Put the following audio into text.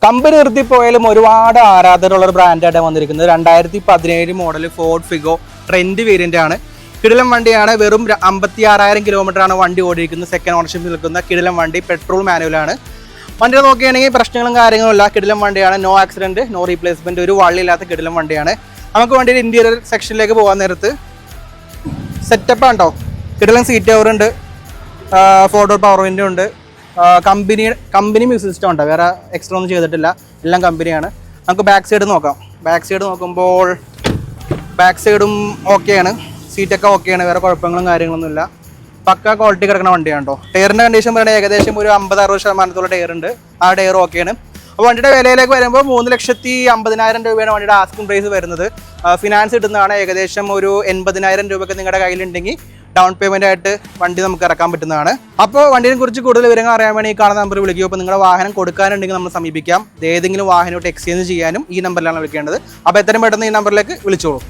Company നിർത്തിപ്പോയാലും ഒരുപാട് ആരാധകരുള്ള ഒരു ബ്രാൻഡായിട്ടാണ് വന്നിരിക്കുന്നത്. 2017 model Ford Figo trend variant ആണ്. കിടിലം വണ്ടിയാണ്. വെറും 56,000 കിലോമീറ്ററാണ് വണ്ടി ഓടിയിരിക്കുന്നത്. സെക്കൻഡ് ഓണർഷിപ്പിൽ നിൽക്കുന്ന കിടിലം വണ്ടി. പെട്രോൾ മാനുവലാണ്. വണ്ടി നോക്കുകയാണെങ്കിൽ പ്രശ്നങ്ങളും കാര്യങ്ങളുമില്ല. കിടിലം വണ്ടിയാണ്. നോ ആക്സിഡന്റ്, നോ റീപ്ലേസ്മെന്റ്, ഒരു വള്ളിയില്ലാത്ത കിടിലം വണ്ടിയാണ്. നമുക്ക് വണ്ടിയുടെ ഇന്റീരിയർ സെക്ഷനിലേക്ക് പോകാൻ നേരത്ത് സെറ്റപ്പ് ഉണ്ടോ, കിടിലം സീറ്റ് കവർ ഉണ്ട്, 4 ഡോർ പവർ വിൻഡോ ഉണ്ട്, കമ്പനി മ്യൂസിക് സിസ്റ്റം ഉണ്ട്, വേറെ എക്സ്ട്രാ ഒന്നും ചെയ്തിട്ടില്ല, എല്ലാം കമ്പനിയാണ്. നമുക്ക് ബാക്ക് സൈഡ് നോക്കാം. ബാക്ക് സൈഡ് നോക്കുമ്പോൾ ബാക്ക് സൈഡും ഓക്കെയാണ്, സീറ്റൊക്കെ ഓക്കെയാണ്, വേറെ കുഴപ്പങ്ങളും കാര്യങ്ങളൊന്നുമില്ല. പക്ക ക്വാളിറ്റി കിടക്കുന്ന വണ്ടിയാണ് കേട്ടോ. ടയറിൻ്റെ കണ്ടീഷൻ പറയുന്നത് ഏകദേശം ഒരു 50-60% ടയർ ഉണ്ട്. ആ ടയർ ഓക്കെയാണ്. അപ്പോൾ വണ്ടിയുടെ വിലയിലേക്ക് വരുമ്പോൾ 3,50,000 രൂപയാണ് വണ്ടിയുടെ ആസ്കിംഗ് പ്രൈസ് വരുന്നത്. ഫിനാൻസ് കിട്ടുന്നതാണ്. ഏകദേശം ഒരു 80,000 രൂപയൊക്കെ നിങ്ങളുടെ കയ്യിലുണ്ടെങ്കിൽ ഡൗൺ പേയ്മെന്റ് ആയിട്ട് വണ്ടി നമുക്ക് ഇറക്കാൻ പറ്റുന്നതാണ്. അപ്പോൾ വണ്ടിയെ കുറിച്ച് കൂടുതൽ വിവരങ്ങൾ അറിയാൻ വേണ്ടി ഈ കാണുന്ന നമ്പർ വിളിക്കുക. അപ്പോൾ നിങ്ങളുടെ വാഹനം കൊടുക്കാനുണ്ടെങ്കിൽ നമ്മൾ സമീപിക്കാം. ഏതെങ്കിലും വാഹനമായിട്ട് എക്സ്ചേഞ്ച് ചെയ്യാനും ഈ നമ്പറിലാണ് വിളിക്കേണ്ടത്. അപ്പോൾ എത്രയും പെട്ടെന്ന് ഈ നമ്പറിലേക്ക് വിളിച്ചോളൂ.